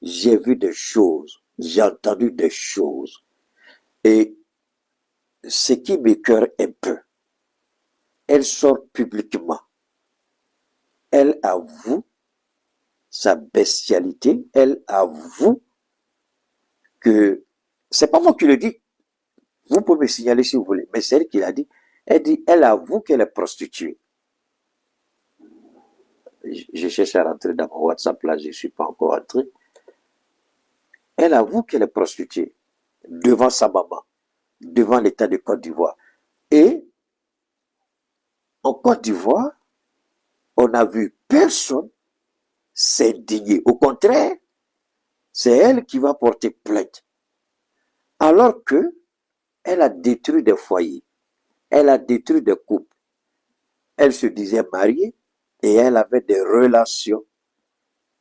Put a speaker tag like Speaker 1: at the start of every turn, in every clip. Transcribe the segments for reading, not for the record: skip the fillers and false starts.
Speaker 1: j'ai vu des choses, j'ai entendu des choses. Et ce qui m'écoeure un peu, elle sort publiquement. Elle avoue sa bestialité, elle avoue que, c'est pas moi qui le dis, vous pouvez me signaler si vous voulez, mais c'est elle qui l'a dit. Elle dit, elle avoue qu'elle est prostituée. Je cherche à rentrer dans mon WhatsApp, là, je ne suis pas encore entré. Elle avoue qu'elle est prostituée devant sa maman, devant l'État de Côte d'Ivoire. Et en Côte d'Ivoire, on n'a vu personne s'indigner. Au contraire, c'est elle qui va porter plainte. Alors que elle a détruit des foyers, elle a détruit des couples. Elle se disait mariée et elle avait des relations.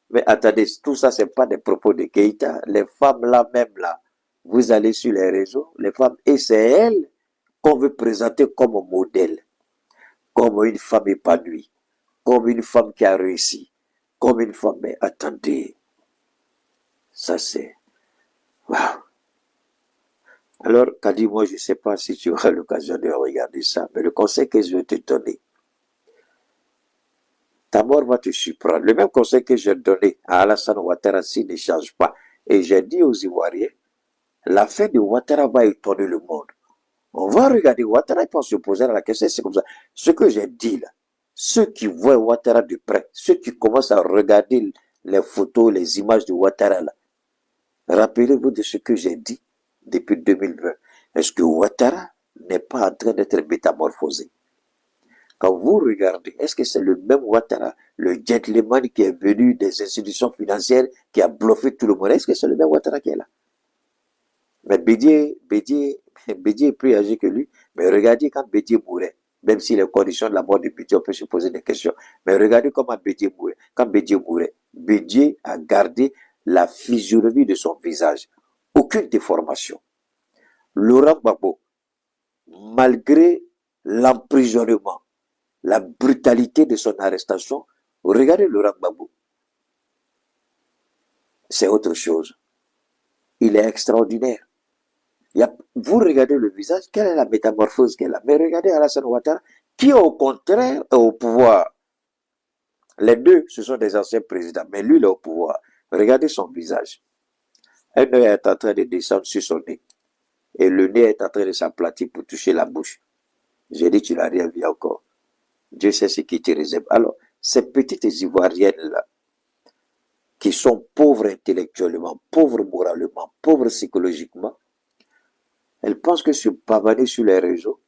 Speaker 1: Mais attendez, tout ça, c'est pas des propos de Keïta. Les femmes là même là, vous allez sur les réseaux, les femmes, et c'est elles qu'on veut présenter comme modèle, comme une femme épanouie, comme une femme qui a réussi, comme une femme. Mais attendez, ça c'est... Waouh. Alors, Kadi, moi, je ne sais pas si tu auras l'occasion de regarder ça, mais le conseil que je vais te donner, ta mort va te surprendre. Le même conseil que j'ai donné à Alassane Ouattara s'il ne change pas. Et j'ai dit aux Ivoiriens, la fin de Ouattara va étonner le monde. On va regarder Ouattara et puis on se poser la question, c'est comme ça. Ce que j'ai dit là, ceux qui voient Ouattara de près, ceux qui commencent à regarder les photos, les images de Ouattara là, rappelez-vous de ce que j'ai dit depuis 2020. Est-ce que Ouattara n'est pas en train d'être métamorphosé? Quand vous regardez, est-ce que c'est le même Ouattara, le gentleman qui est venu des institutions financières, qui a bluffé tout le monde? Est-ce que c'est le même Ouattara qui est là? Mais Bédier est plus âgé que lui. Mais regardez quand Bédier mourait, même si les conditions de la mort de Bédier, on peut se poser des questions. Mais regardez comment Bédier mourait. Quand Bédier mourait, Bédier a gardé la physionomie de son visage. Aucune déformation. Laurent Gbagbo, malgré l'emprisonnement, la brutalité de son arrestation, regardez Laurent Gbagbo. C'est autre chose. Il est extraordinaire. Vous regardez le visage, quelle est la métamorphose qu'elle a? Mais regardez Alassane Ouattara, qui au contraire est au pouvoir. Les deux, ce sont des anciens présidents, mais lui, il est au pouvoir. Regardez son visage. Un œil est en train de descendre sur son nez. Et le nez est en train de s'aplatir pour toucher la bouche. J'ai dit, tu n'as rien vu encore. Dieu sait ce qui te réserve. Alors, ces petites Ivoiriennes-là, qui sont pauvres intellectuellement, pauvres moralement, pauvres psychologiquement, elles pensent que se pavaner sur les réseaux,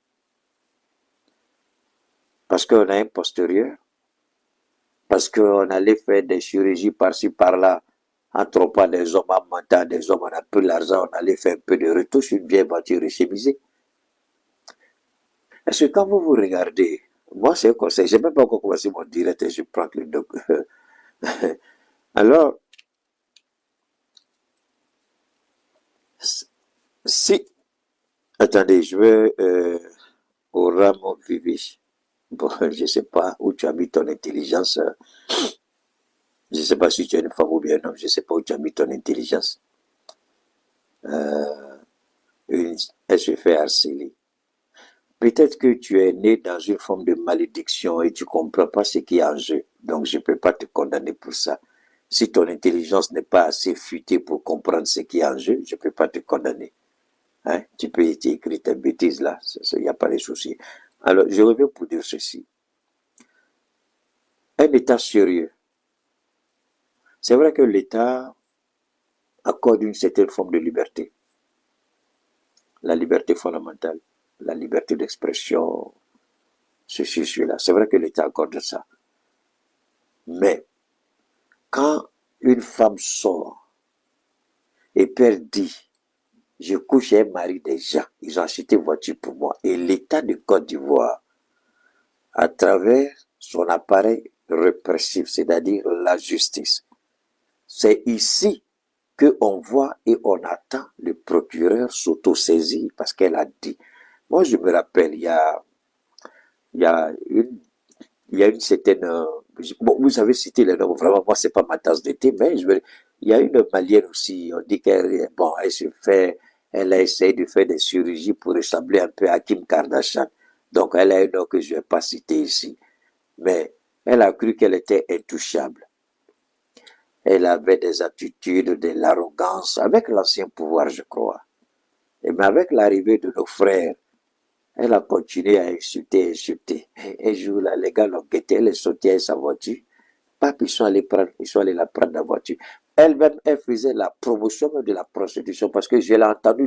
Speaker 1: parce qu'on a un postérieur, parce qu'on allait faire des chirurgies par-ci, par-là, en trompant des hommes, en mentant des hommes, on a peu l'argent, on allait faire un peu de retouche, une vieille voiture chemisée. Est-ce que quand vous vous regardez, moi c'est un conseil, je n'ai même pas encore commencé mon direct et je prends que le doc. Alors, si, attendez, je vais au Ramon Vivi. Bon, je ne sais pas où tu as mis ton intelligence. Je ne sais pas si tu es une femme ou bien un homme, je ne sais pas où tu as mis ton intelligence. Elle se fait harceler. Peut-être que tu es né dans une forme de malédiction et tu ne comprends pas ce qui est en jeu. Donc, je ne peux pas te condamner pour ça. Si ton intelligence n'est pas assez futée pour comprendre ce qui est en jeu, je ne peux pas te condamner. Hein? Tu peux écrire tes bêtises là, il n'y a pas de souci. Alors, je reviens pour dire ceci. Un État sérieux. C'est vrai que l'État accorde une certaine forme de liberté. La liberté fondamentale, la liberté d'expression, ceci, cela. C'est vrai que l'État accorde ça. Mais, quand une femme sort et père dit, je couche un mari des gens, ils ont acheté une voiture pour moi, et l'État de Côte d'Ivoire, à travers son appareil répressif, c'est-à-dire la justice, c'est ici qu'on voit et on attend le procureur s'autosaisir parce qu'elle a dit. Moi, je me rappelle, il y a une, il y a une certaine... bon, vous avez cité les noms, vraiment, moi, c'est pas ma tasse de thé, mais Il y a une Malienne aussi, on dit qu'elle bon, elle a essayé de faire des chirurgies pour ressembler un peu à Kim Kardashian. Donc elle a un nom que je ne vais pas citer ici. Mais elle a cru qu'elle était intouchable. Elle avait des attitudes, de l'arrogance, avec l'ancien pouvoir, je crois. Et mais avec l'arrivée de nos frères, elle a continué à insulter, insulter. Un jour, là, les gars l'ont guetté, elle est sortie avec sa voiture. Pape, ils sont allés la prendre la voiture. Elle-même, elle faisait la promotion de la prostitution parce que je l'ai entendu